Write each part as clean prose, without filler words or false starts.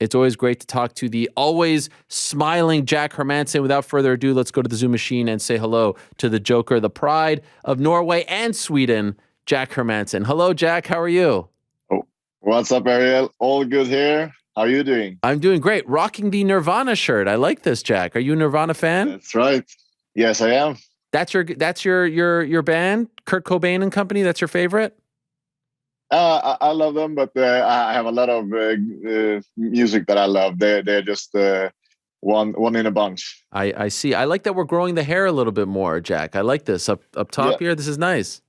It's always great to talk to the always smiling Jack Hermansson. Without further ado, let's go to the Zoom machine and say hello to the Joker, the pride of Norway and Sweden, Jack Hermansson. Hello, Jack. How are you? Oh, what's up, Ariel? All good here. How are you doing? I'm doing great. Rocking the Nirvana shirt. I like this, Jack. Are you a Nirvana fan? That's right. Yes, I am. That's your band, Kurt Cobain and company. That's your favorite? I love them, but I have a lot of music that I love. They're just one in a bunch. I see. I like that we're growing the hair a little bit more, Jack. I like this up top here. This is nice.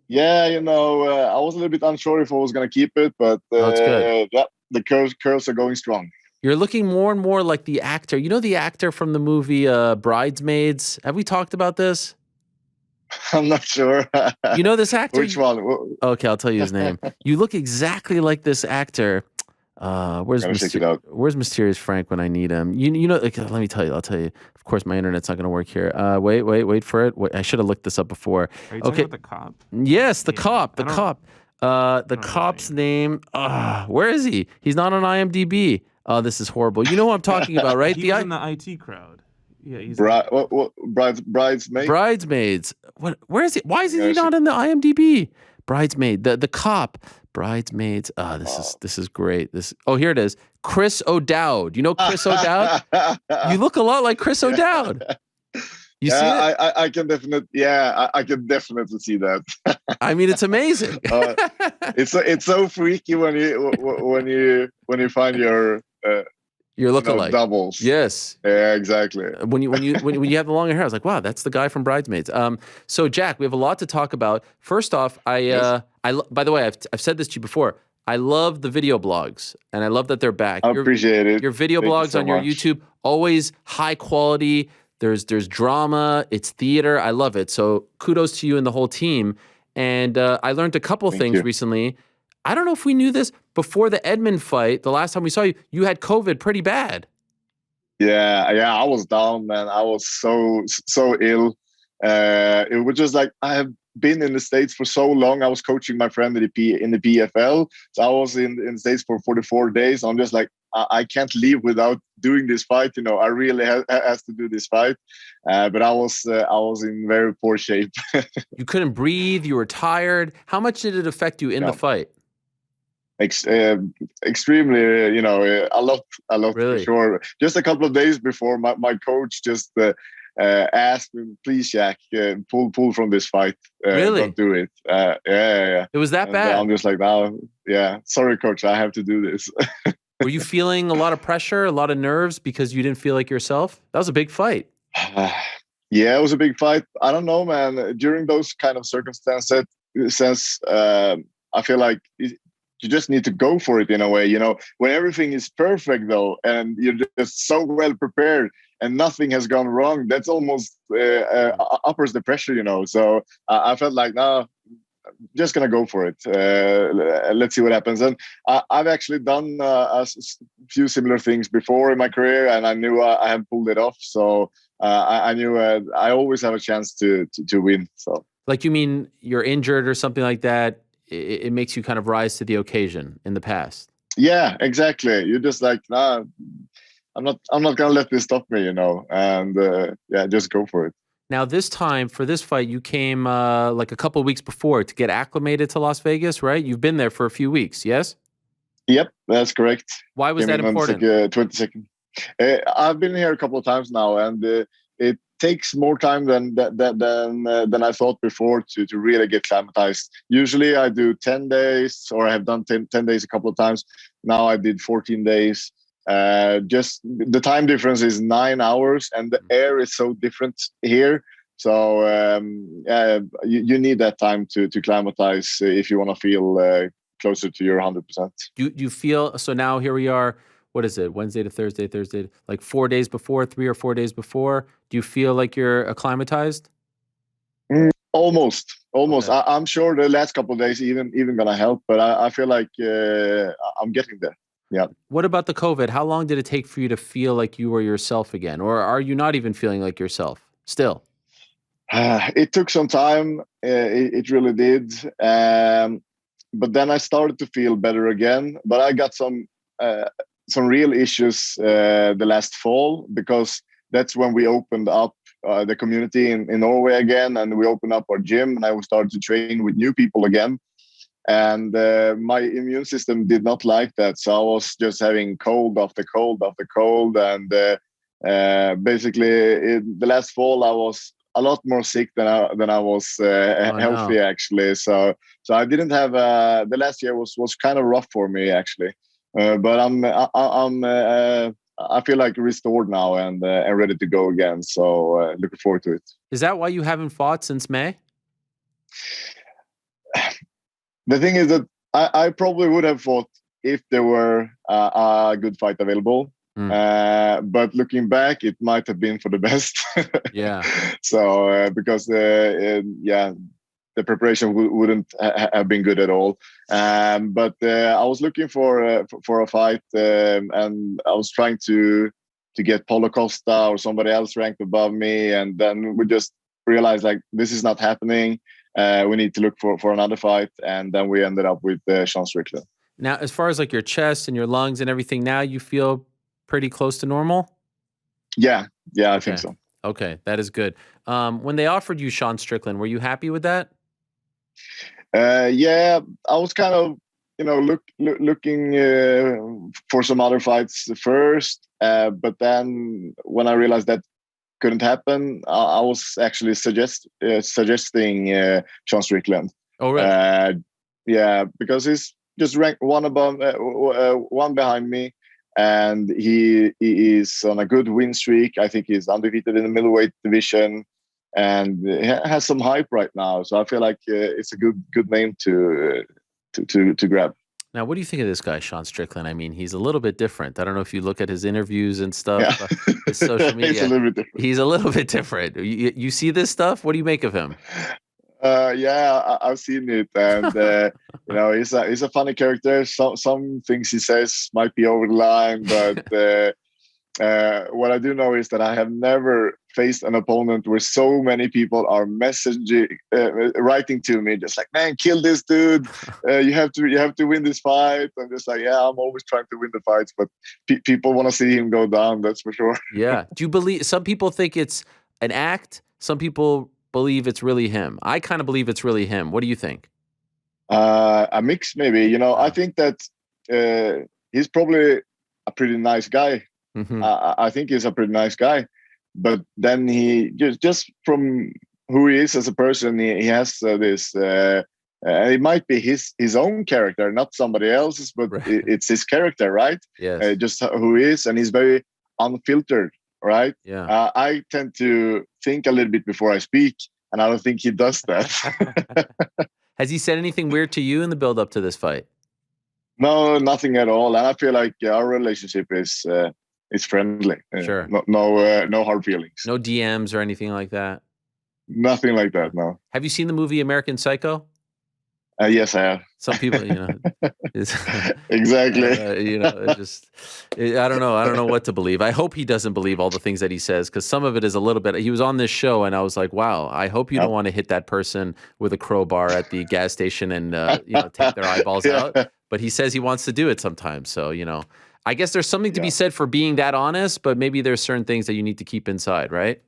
Yeah, I was a little bit unsure if I was going to keep it, but that's good. Yeah, the curls are going strong. You're looking more and more like the actor. You know the actor from the movie Bridesmaids? Have we talked about this? I'm not sure. You know this actor? Which one? Okay, I'll tell you his name. You look exactly like this actor. Where's Mysterious Frank when I need him? You know, let me tell you. I'll tell you. Of course, my internet's not going to work here. Wait for it. I should have looked this up before. Are you talking about the cop? Yes, the cop. The cop. The cop's name. Where is he? He's not on IMDb. Oh, this is horrible. You know who I'm talking about, right? He was in the IT crowd. Yeah, he's Bridesmaids. Bridesmaids. Where is he? Why is he not in the IMDb? Bridesmaid. The cop. Bridesmaids. This is great. Here it is. Chris O'Dowd. You know Chris O'Dowd? You look a lot like Chris O'Dowd. You see it? I can definitely. Yeah, I can definitely see that. I mean, it's amazing. It's so freaky when you find your lookalike doubles. Yes. Yeah, exactly. When you have the longer hair, I was like, wow, that's the guy from Bridesmaids. So Jack, we have a lot to talk about. First off, by the way, I've said this to you before. I love the video blogs, and I love that they're back. I appreciate it. Your video blogs on your YouTube, always high quality. There's drama. It's theater. I love it. So kudos to you and the whole team. And I learned a couple things recently. I don't know if we knew this before the Edmund fight. The last time we saw you, you had COVID pretty bad. Yeah, I was down, man. I was so ill. It was just like I have been in the States for so long. I was coaching my friend in the PFL, so I was in the States for 44 days. I'm just like, I can't leave without doing this fight. I really has to do this fight. But I was in very poor shape. You couldn't breathe. You were tired. How much did it affect you in the fight? Extremely, a lot really? For sure. Just a couple of days before, my coach just asked me, please, Jack, pull from this fight. Really? Don't do it. Yeah. It was that bad? I'm just like, now, sorry, coach, I have to do this. Were you feeling a lot of pressure, a lot of nerves because you didn't feel like yourself? That was a big fight. Yeah, it was a big fight. I don't know, man. During those kind of circumstances, I feel like you just need to go for it in a way, when everything is perfect though, and you're just so well prepared and nothing has gone wrong, that's almost uppers the pressure, So I felt like, no, just going to go for it. Let's see what happens. And I've actually done a few similar things before in my career, and I knew I had pulled it off. So I knew I always have a chance to win. So, like, you mean you're injured or something like that? It makes you kind of rise to the occasion in the past. Yeah, exactly. You're just like, nah, I'm not gonna let this stop me, and just go for it. Now, this time for this fight, you came like a couple of weeks before to get acclimated to Las Vegas, right? You've been there for a few weeks, yes? Yep, that's correct. Why was that important? 22nd. I've been here a couple of times now, and it takes more time than I thought before to really get acclimatized. Usually I do 10 days, or I have done 10 days a couple of times. Now I did 14 days. Just the time difference is 9 hours, and the air is so different here. So you need that time to acclimatize if you want to feel closer to your 100%. Do you feel, so now here we are, what is it, Wednesday to Thursday, like 4 days before, 3 or 4 days before? Do you feel like you're acclimatized? Almost. Okay. I'm sure the last couple of days even gonna help, but I feel like I'm getting there. Yeah. What about the COVID? How long did it take for you to feel like you were yourself again? Or are you not even feeling like yourself still? It took some time. It really did. But then I started to feel better again. But I got some some real issues the last fall, because that's when we opened up the community in Norway again, and we opened up our gym, and I started to train with new people again. And my immune system did not like that, so I was just having cold after cold after cold, and basically in the last fall I was a lot more sick than I was healthy, actually. So I didn't have the last year was kind of rough for me, actually. But I feel like restored now and ready to go again. So looking forward to it. Is that why you haven't fought since May? The thing is that I probably would have fought if there were a good fight available. But looking back, it might have been for the best. Yeah. So because the preparation wouldn't have been good at all. But I was looking for a fight, and I was trying to get Paulo Costa or somebody else ranked above me, and then we just realized like this is not happening. We need to look for another fight, and then we ended up with Sean Strickland. Now, as far as like your chest and your lungs and everything, now you feel pretty close to normal? Yeah, I think so. Okay, that is good. When they offered you Sean Strickland, were you happy with that? Yeah, I was kind of, looking for some other fights first, but then when I realized that couldn't happen, I was actually suggesting Sean Strickland. Oh, really? Yeah, because he's just ranked one behind me, and he is on a good win streak. I think he's undefeated in the middleweight division, and he has some hype right now. So I feel like it's a good name to grab. Now, what do you think of this guy, Sean Strickland? I mean, he's a little bit different. I don't know if you look at his interviews and stuff, his social media. He's a little bit different. You see this stuff? What do you make of him? Yeah, I've seen it, and he's a funny character. Some things he says might be over the line, but what I do know is that I have never faced an opponent where so many people are writing to me, just like, man, kill this dude. You have to win this fight. I'm just like, yeah, I'm always trying to win the fights, but people want to see him go down. That's for sure. Yeah. Do you believe? Some people think it's an act. Some people believe it's really him. I kind of believe it's really him. What do you think? A mix, maybe. I think that he's probably a pretty nice guy. Mm-hmm. I think he's a pretty nice guy, but then he just from who he is as a person, he has this. It might be his own character, not somebody else's, but right. It's his character, right? Yes. Just who he is, and he's very unfiltered, right? Yeah. I tend to think a little bit before I speak, and I don't think he does that. Has he said anything weird to you in the build up to this fight? No, nothing at all, and I feel like our relationship is friendly. Sure. No hard feelings. No DMs or anything like that? Nothing like that, no. Have you seen the movie American Psycho? Yes, I have. Some people, exactly. I don't know. I don't know what to believe. I hope he doesn't believe all the things that he says, because some of it is a little bit. He was on this show, and I was like, wow, I hope you don't want to hit that person with a crowbar at the gas station and take their eyeballs out. But he says he wants to do it sometimes. So, I guess there's something to be said for being that honest, but maybe there's certain things that you need to keep inside, right?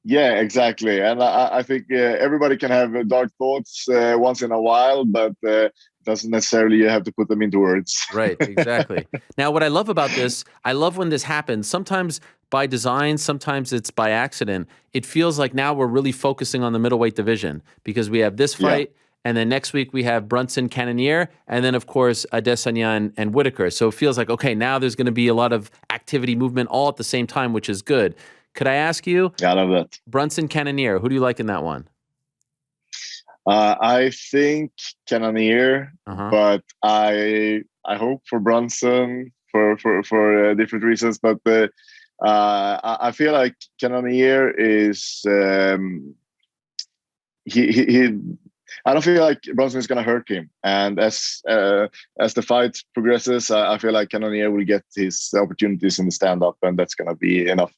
Yeah, exactly. And I think everybody can have dark thoughts once in a while, but doesn't necessarily you have to put them into words. Right, exactly. Now, what I love about this, I love when this happens. Sometimes by design, sometimes it's by accident. It feels like now we're really focusing on the middleweight division because we have this fight. Yeah. And then next week we have Brunson, Cannonier, and then, of course, Adesanya and Whitaker. So it feels like, okay, now there's going to be a lot of activity, movement all at the same time, which is good. Could I ask you? Yeah, I love that. Brunson, Cannonier, who do you like in that one? I think Cannonier, but I hope for Brunson for different reasons. But I feel like Cannonier is he I don't feel like Brunson is going to hurt him. And as the fight progresses, I feel like Cannonier will get his opportunities in the stand-up, and that's going to be enough.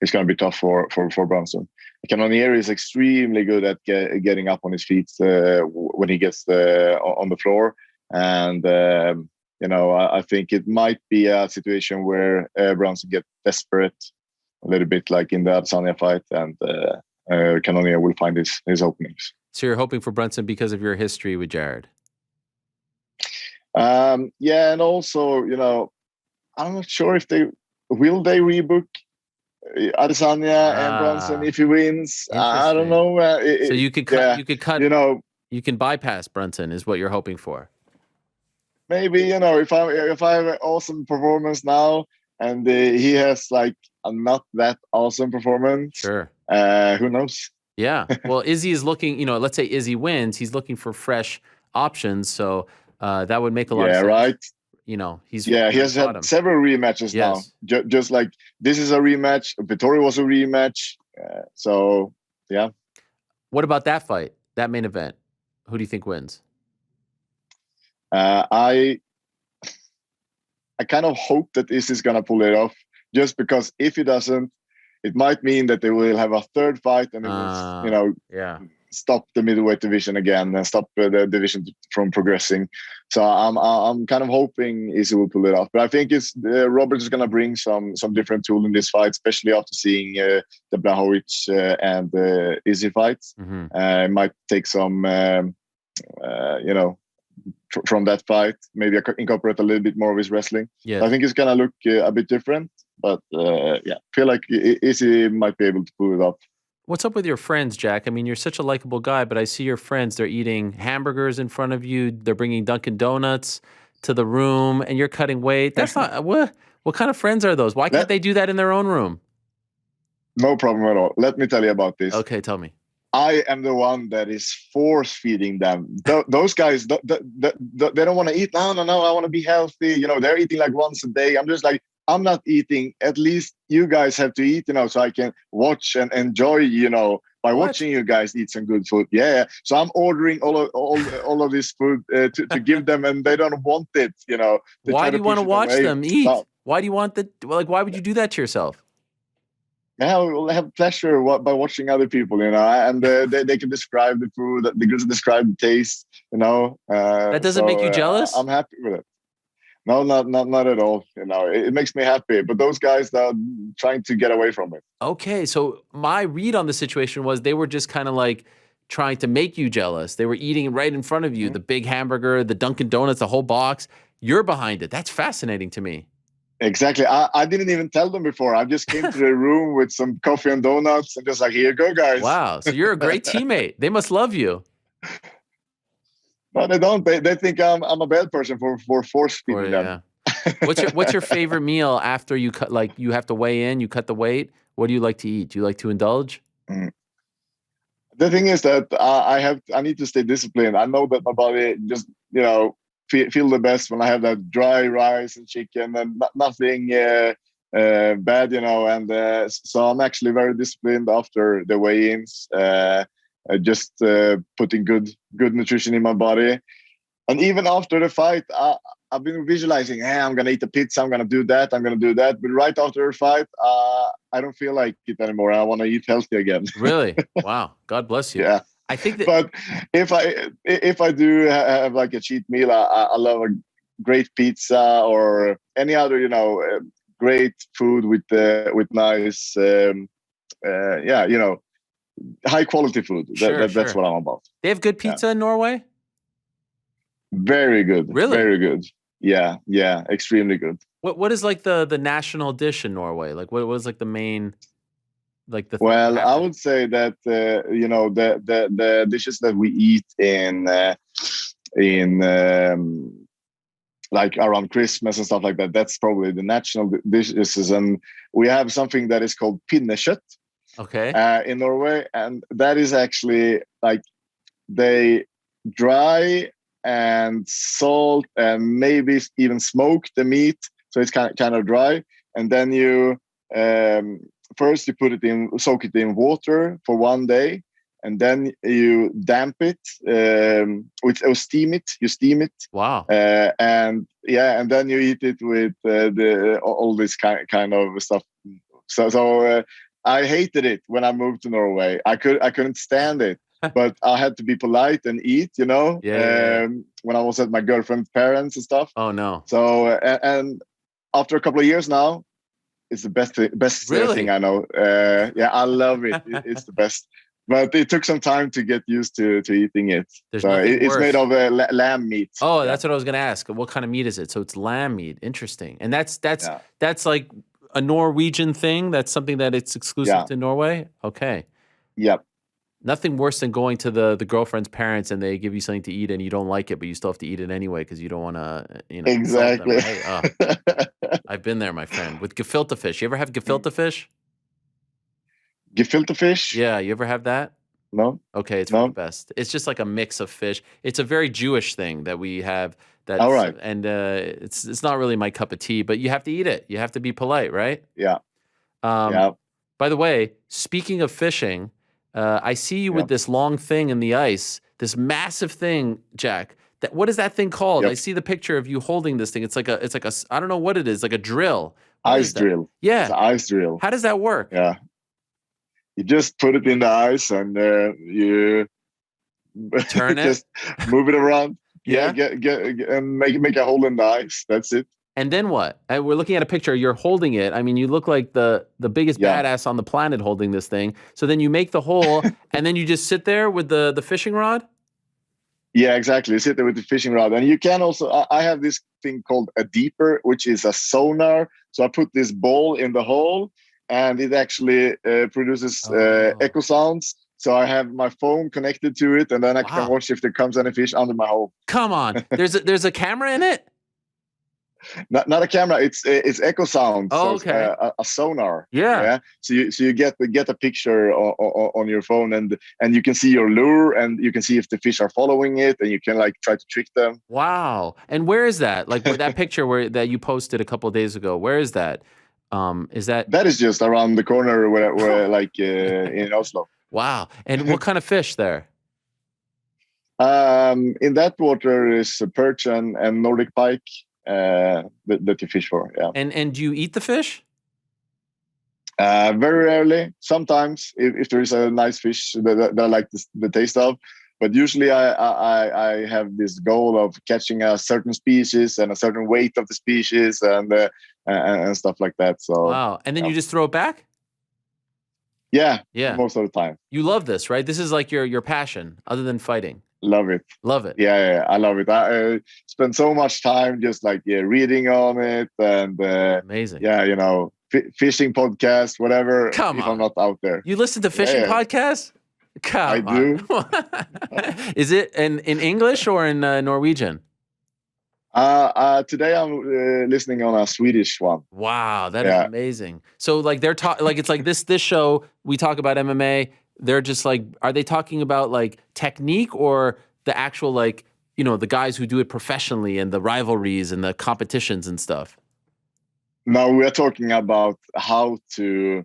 It's going to be tough for Brunson. Cannonier is extremely good at getting up on his feet when he gets on the floor. And I think it might be a situation where Brunson get desperate a little bit, like in the Adesanya fight, and Cannonier will find his openings. So you're hoping for Brunson because of your history with Jared? Yeah, and also, I'm not sure if they rebook Adesanya and Brunson if he wins. I don't know. So you could cut. You could cut. You can bypass Brunson, is what you're hoping for. Maybe if I have an awesome performance now, and he has like a not that awesome performance. Sure. Who knows? Yeah. Well, Izzy is looking. Let's say Izzy wins. He's looking for fresh options. So that would make a lot of sense. Yeah, right. He has had several rematches now. Just like this is a rematch. Vittori was a rematch. So yeah. What about that fight? That main event? Who do you think wins? I kind of hope that Izzy's gonna pull it off. Just because if he doesn't, it might mean that they will have a third fight, and it will, stop the middleweight division again and stop the division from progressing. So I'm kind of hoping Izzy will pull it off. But I think Roberts is going to bring some different tool in this fight, especially after seeing the Blachowicz and Izzy fights. It might take some, from that fight, maybe incorporate a little bit more of his wrestling. Yeah. So I think it's going to look a bit different. But I feel like Izzy might be able to pull it off. What's up with your friends, Jack? I mean, you're such a likable guy, but I see your friends. They're eating hamburgers in front of you. They're bringing Dunkin' Donuts to the room, and you're cutting weight. That's not what kind of friends are those? Why can't they do that in their own room? No problem at all. Let me tell you about this. Okay, tell me. I am the one that is force feeding them. Those guys, they don't want to eat. No, I want to be healthy. They're eating like once a day. I'm just like, I'm not eting. At least you guys have to eat, so I can watch and enjoy, by watching you guys eat some good food. Yeah. So I'm ordering all of this food to give them, and they don't want it. Why do you want to watch them eat? Why do you want why would you do that to yourself? Yeah, we'll have pleasure by watching other people, and they can describe the food, they can describe the taste, That doesn't make you jealous? I'm happy with it. No, not at all. It makes me happy. But those guys are trying to get away from it. Okay, so my read on the situation was they were just kind of like trying to make you jealous. They were eating right in front of you, the big hamburger, the Dunkin' Donuts, the whole box. You're behind it. That's fascinating to me. Exactly. I didn't even tell them before. I just came to the room with some coffee and donuts and just like, here you go, guys. Wow. So you're a great teammate. They must love you. No, they don't. They think I'm a bad person for force feeding them. What's your favorite meal after you cut? Like you have to weigh in, you cut the weight. What do you like to eat? Do you like to indulge? The thing is that I need to stay disciplined. I know that my body just feel the best when I have that dry rice and chicken and nothing bad, And so I'm actually very disciplined after the weigh-ins. Just putting good nutrition in my body, and even after the fight, I've been visualizing, hey, I'm gonna eat a pizza, I'm gonna do that. But right after the fight, I don't feel like it anymore. I want to eat healthy again. Really? Wow. God bless you. Yeah. I think that. But if I do have like a cheat meal, I love a great pizza or any other great food with nice high quality food. That's what I'm about. They have good pizza in Norway? Very good. Really? Very good. Yeah, extremely good. What is like the national dish in Norway? Like what was like the main Well, I would say that the dishes that we eat in like around Christmas and stuff like that, that's probably the national dishes, and we have something that is called pinnekjøtt. Okay. In Norway, and that is actually like they dry and salt and maybe even smoke the meat, so it's kind of dry, and then you first you soak it in water for 1 day, and then you damp it steam it. You steam it. Wow. And then you eat it with all this kind of stuff. So I hated it when I moved to Norway. I couldn't stand it. but I had to be polite and eat, you know, Yeah. when I was at my girlfriend's parents and stuff. Oh no. So, and after a couple of years now, it's the best Really? thing I know. Yeah, I love it. It's the best. But it took some time to get used to eating it. There's So nothing it's worse. made of lamb meat. Oh, Yeah. that's what I was going to ask. What kind of meat is it? So it's lamb meat. Interesting. And that's Yeah. like a Norwegian thing. That's something that it's exclusive Yeah. to Norway. Okay. Yep. Nothing worse than going to the girlfriend's parents and they give you something to eat and you don't like it, but you still have to eat it anyway because you don't want to, Exactly. insult them, right? Oh, I've been there, my friend. With gefilte fish. You ever have gefilte fish? Gefilte fish? Yeah, you ever have that? No. Okay, it's one of the best. It's just like a mix of fish. It's a very Jewish thing that we have. That's, all right. And it's not really my cup of tea, but you have to eat it. You have to be polite, right? Yeah. By the way, speaking of fishing, I see you with this long thing in the ice, this massive thing, Jack. What is that thing called? I see the picture of you holding this thing. It's like a I don't know what it is, like a drill. Ice drill. Yeah. It's an ice drill. How does that work? Yeah. You just put it in the ice and you turn it, just move it around. Yeah. Get and make a hole in the ice. That's it. And then what? And we're looking at a picture. You're holding it. I mean, you look like the biggest badass on the planet holding this thing. So then you make the hole, and then you just sit there with the fishing rod? Yeah, exactly. You sit there with the fishing rod. And you can also, I have this thing called a deeper, which is a sonar. So I put this ball in the hole, and it actually produces echo sounds. So I have my phone connected to it, and then I can watch if there comes any fish under my hole. Come on. There's a camera in it? Not a camera. It's echo sound. Oh, so okay. A sonar. Yeah. So you get a picture on your phone, and you can see your lure, and you can see if the fish are following it, and you can like try to trick them. Wow. And where is that? Like that picture that you posted a couple of days ago. Where is that? Is that? That is just around the corner, where like in Oslo. Wow. And what kind of fish there? In that water is perch and Nordic pike. That you fish for, yeah. And do you eat the fish? Very rarely. Sometimes, if there is a nice fish that I like the taste of, but usually I have this goal of catching a certain species and a certain weight of the species and stuff like that. So wow. And then you just throw it back? Yeah. Most of the time. You love this, right? This is like your passion, other than fighting. Love it. Yeah, I love it. I spend so much time just like reading on it and amazing. Yeah, fishing podcasts, whatever. Come on. I'm not out there. You listen to fishing podcasts? Come on. do. Is it in English or in Norwegian? Today I'm listening on a Swedish one. Wow, that is amazing. So like they're like it's like this show we talk about MMA. They're just like, are they talking about like technique or the actual like, the guys who do it professionally and the rivalries and the competitions and stuff? No, we're talking about how to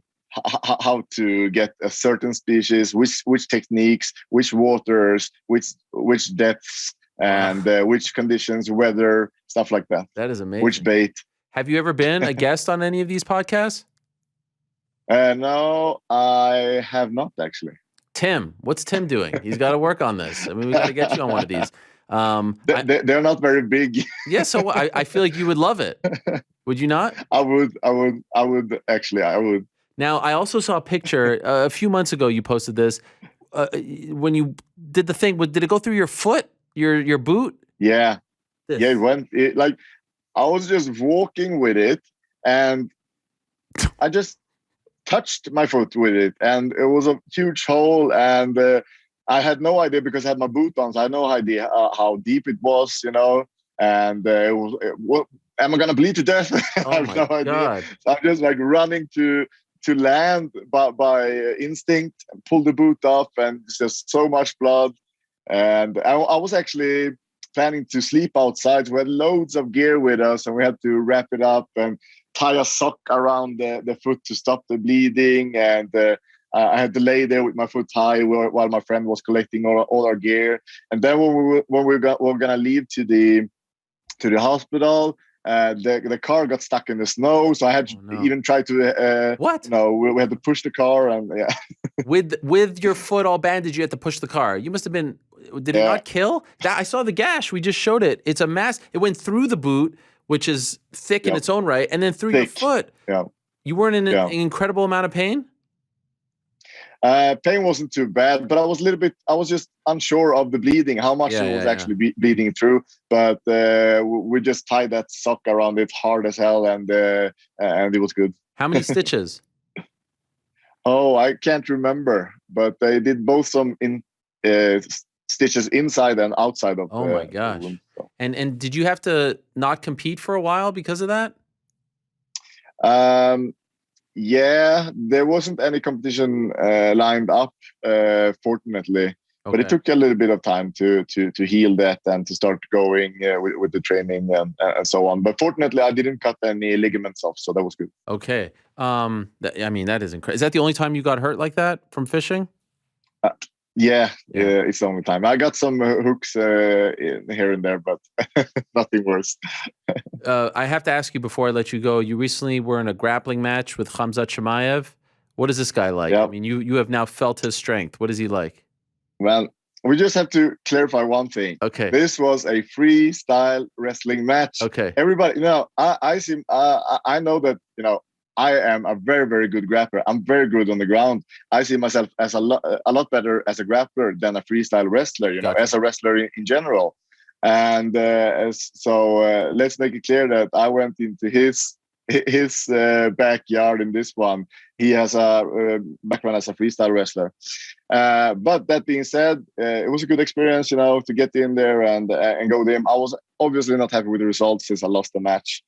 get a certain species, which techniques, which waters, which depths, and which conditions, weather, stuff like that. That is amazing. Which bait. Have you ever been a guest on any of these podcasts? No, I have not actually. Tim, what's Tim doing? He's got to work on this. I mean, we got to get you on one of these. They're not very big. Yeah, so I feel like you would love it. Would you not? I would actually. I would. Now, I also saw a picture a few months ago. You posted this when you did the thing. Did it go through your foot, your boot? Yeah, yeah. It went. I was just walking with it, and I just touched my foot with it, and it was a huge hole, and I had no idea because I had my boot on, so I had no idea how deep it was, and it was. Am I gonna bleed to death? Oh I have no idea. So I'm just like running to land by instinct, pull the boot up, and it's just so much blood. And I was actually planning to sleep outside. We had loads of gear with us, and we had to wrap it up and tie a sock around the foot to stop the bleeding. And I had to lay there with my foot high while my friend was collecting all our gear. And then when we were gonna leave to the hospital, the car got stuck in the snow, so I had to even try to. What? We had to push the car, and with your foot all bandaged, you had to push the car. You must have been. Did it not kill? That I saw the gash. We just showed it. It's a mass. It went through the boot, which is thick in its own right, and then through your foot. Yeah. You weren't in an incredible amount of pain? Pain wasn't too bad, but I was just unsure of the bleeding, how much it was actually bleeding through. But we just tied that sock around it hard as hell, and it was good. How many stitches? Oh, I can't remember, but they did both some stitches inside and outside of. Oh my gosh! The wound, so. And did you have to not compete for a while because of that? Yeah, there wasn't any competition lined up, fortunately. Okay. But it took a little bit of time to heal that and to start going with the training and so on. But fortunately, I didn't cut any ligaments off, so that was good. Okay. I mean, that is incredible. Is that the only time you got hurt like that from fishing? Yeah, it's the only time. I got some hooks here and there, but nothing worse. I have to ask you before I let you go. You recently were in a grappling match with Khamzat Chimaev. What is this guy like? Yep. I mean, you have now felt his strength. What is he like? Well, we just have to clarify one thing. Okay. This was a freestyle wrestling match. Okay. Everybody, I know that, I am a very, very good grappler. I'm very good on the ground. I see myself as a lot better as a grappler than a freestyle wrestler, as a wrestler in general. And so let's make it clear that I went into his backyard in this one. He has a background as a freestyle wrestler. But that being said, it was a good experience, to get in there and go with him. I was obviously not happy with the results since I lost the match.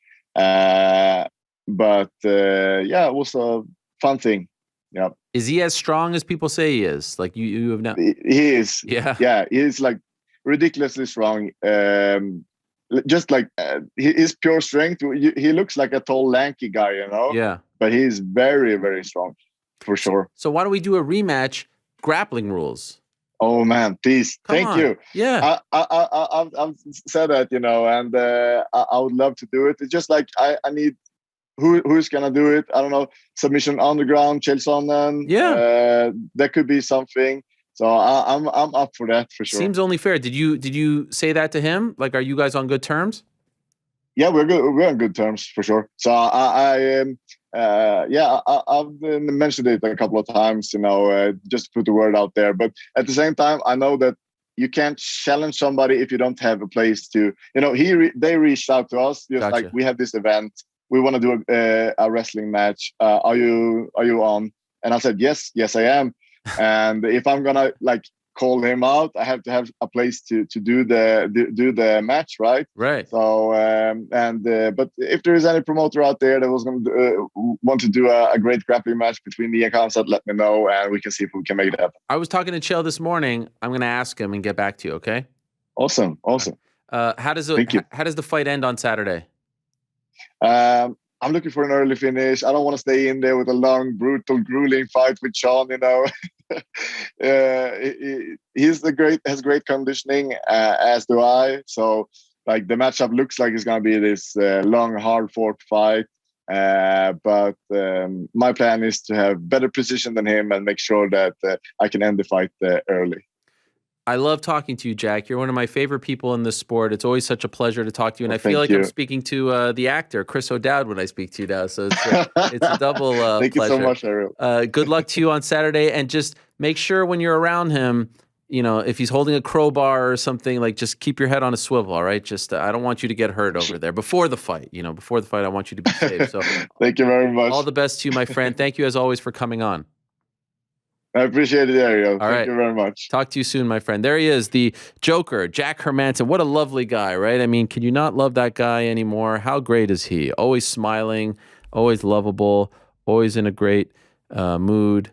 But it was a fun thing. Yeah. Is he as strong as people say he is? Like you have now. He is. Yeah. Yeah. He's like ridiculously strong. Just like his pure strength. He looks like a tall, lanky guy, Yeah. But he's very, very strong, for sure. So why don't we do a rematch? Grappling rules. Oh man, please. Thank you. Yeah. I've said that, and I would love to do it. It's just like I need. Who's gonna do it? I don't know. Submission on the ground, Kjellsonen. Yeah, that could be something. So I'm up for that for sure. Seems only fair. Did you say that to him? Like, are you guys on good terms? Yeah, we're good. We're on good terms for sure. So I've mentioned it a couple of times. Just to put the word out there. But at the same time, I know that you can't challenge somebody if you don't have a place to. They reached out to us just like we have this event. We want to do a wrestling match. Are you on? And I said, yes, I am. And if I'm gonna call him out, I have to have a place to do the match, right? Right. So but if there is any promoter out there that was going to want to do a great grappling match between me and Khamzat, let me know, and we can see if we can make it happen. I was talking to Chael this morning. I'm going to ask him and get back to you. Okay. Awesome. How does the fight end on Saturday? I'm looking for an early finish. I don't want to stay in there with a long, brutal, grueling fight with Sean. Has great conditioning, as do I. So, the matchup looks like it's gonna be this long, hard-fought fight. But my plan is to have better precision than him and make sure that I can end the fight early. I love talking to you, Jack. You're one of my favorite people in this sport. It's always such a pleasure to talk to you. And I feel like I'm speaking to the actor, Chris O'Dowd, when I speak to you now. So it's a double Thank pleasure. you so much, Ariel. Good luck to you on Saturday. And just make sure when you're around him, if he's holding a crowbar or something, just keep your head on a swivel, all right? Just I don't want you to get hurt over there before the fight. Before the fight, I want you to be safe. So thank you very much. All the best to you, my friend. Thank you, as always, for coming on. I appreciate it, Ariel. Thank you very much. Talk to you soon, my friend. There he is, the Joker, Jack Hermansson. What a lovely guy, right? I mean, can you not love that guy anymore? How great is he? Always smiling, always lovable, always in a great mood.